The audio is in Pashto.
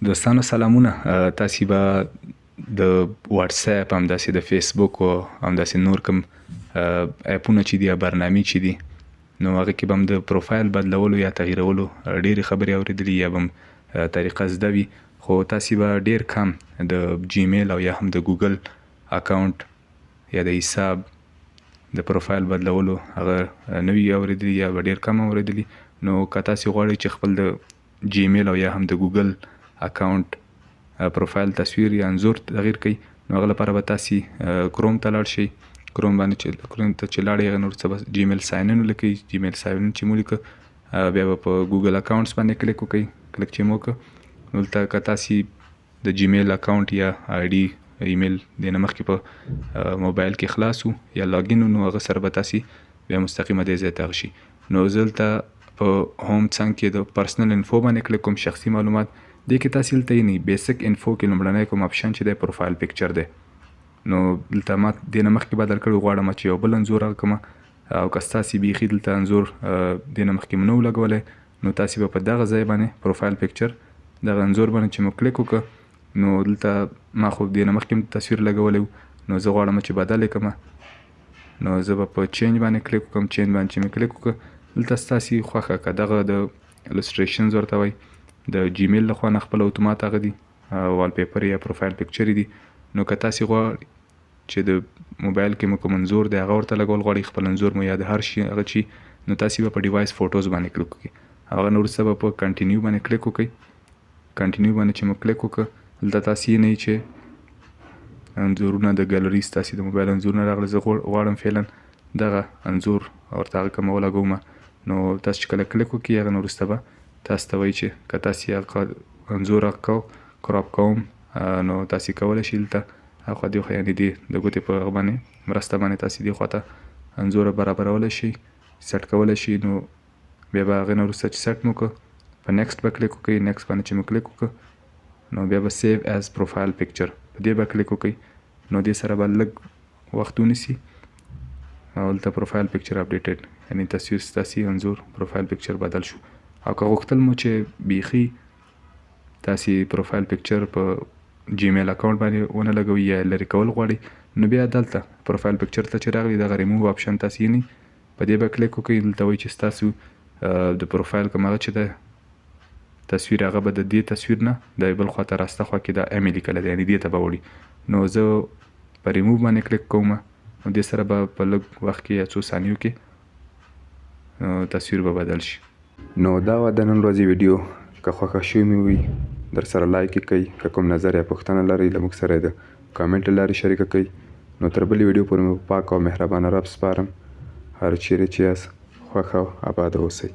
دوستانو سلامونه. تاسې به د واتس اپ همداسې د فیسبوک او همداسې نور کوم اپونه چې دي یا برنامې چې دي نو هغه کې به هم د پروفایل بدلولو یا تغییرولو ډېرې خبرې اورېدلي یا به هم طریقه زده وي، خو تاسې به ډېر کم د جیمیل او یا هم د ګوګل اکاونټ یا د حساب د پروفایل بدلولو هغه نه وي اورېدلي یا به ډېر کم اورېدلي. نو که تاسې غواړئ چې خپل د جیمیل او یا هم د ګوګل اکاونټ پروفایل تصویر یا انځور تغییر کړئ، نو هغه لپاره به تاسې کروم ته لاړ شئ. کروم ته چې لاړئ هغه نه وروسته به جیمیل ساین ان ولیکئ. جیمیل ساین ان چې مو ولیکه بیا به په ګوګل اکاونټس باندې کلیک وکړئ. کلیک چې مو وکړه نو دلته که تاسې د جیمیل اکاونټ یا آی ډي ایمیل دې نه مخکې په موبایل کې خلاص وو یا لاګین وو، نو هغه سره به تاسې بیا مستقیمه دې ځای ته راشئ. نو زه دلته په هوم څنګ کې د پرسنل انفو باندې کلیک کوم، شخصي معلومات. دې کې تاسې دلته یعنې بیسک انفو کې لومړنی کوم اپشن چې دی پروفایل پکچر دی. نو دلته ما دې نه مخکې بدل کړی، غواړم چې یو بل انځور هغه کړمه، او که ستاسې بیخي دلته انځور دې نه مخکې مو نه و لګولی نو تاسې به په دغه ځای باندې پروفایل پکچر دغه انځور باندې چې مو کلیک وکړه نو دلته ما خو دې نه مخکې تصویر لګولی و، نو زه غواړم چې بدل یې کړمه. نو زه به په چینج باندې کلیک وکړم. چینج باندې چې مې کلیک وکړه دلته ستاسې خوښه که دغه د السټریشنز ورته وایي د جیمیل لخوا نه خپل اتومات هغه دي وال پیپر یا پروفایل پکچر دي. نو که تاسې غواړئ چې د موبایل کې مو کوم انځور دی هغه ورته لګول غواړئ، خپل انځور مو یا د هر شي هغه چی، نو تاسې به په ډیوایس فوټوز باندې کلیک وکړئ. هغه نه وروسته به په کنټینیو باندې کلیک وکړئ. کنټینیو باندې چې مو کلیک وکړه دلته تاسې یې نه چې انځورونه د ګالري ستاسې د موبایل انځورونه راغله، زه غواړم فعلا دغه انځور ورته هغه کومه ولګومه. نو تاسې چې کله کلیک وکړئ هغه نه وروسته به تاسو ته وایي چې که تاسې هغه انځور هغه کراپ کوم نو تاسې کولی شئ دلته اخوا دې خوا یعنې دې د ګوتې په هغه باندې مرسته باندې تاسې دې خوا ته انځور برابرولی شئ، سیټ کولی شئ. نو بیا به هغې نه وروسته چې سیټ مو کړه په نیکسټ به کلیک وکړئ. نیکسټ باندې چې مو کلیک وکړه نو بیا به سیو ایز پروفایل پکچر په دې به کلیک وکړئ. نو دې سره به لږ وخت ونیسي او دلته پروفایل پکچر اپډیټډ یعنې تصویر ستاسې انځور پروفایل پکچر بدل شو. او که غوښتل مو چې بیخي تاسې پروفایل پکچر په جیمیل اکاونټ باندې ونه لګوئ یا لرې کول غواړئ نو بیا دلته پروفایل پکچر ته چې راغلي دغه ریموو اپشن تاسې یې په دې به کلیک وکړئ. دلته وایي چې ستاسو د پروفایل کوم هغه چې د تصویر هغه به د دې تصویر نه د بل خوا ته راسته خوا کې د ایم لیکلی دی یعنې دې ته به وړي. نو زه په ریموو باندې کلیک کوم، نو دې سره به په لږ وخت کې یا څو ثانیو کې تصویر به بدل شي. نو دا وه د نن ورځې ویډیو. که خوښه شوې مې وي در سره لایک یې کړئ. که کوم نظر یا پوښتنه لرئ له موږ سره یې د کامنټ له لارې شریکه کړئ. نو تر بلې ویډیو پورې مې په پاک او مهربانه رب سپارم. هر چیرې چې یاست خوښ او اباد اوسئ.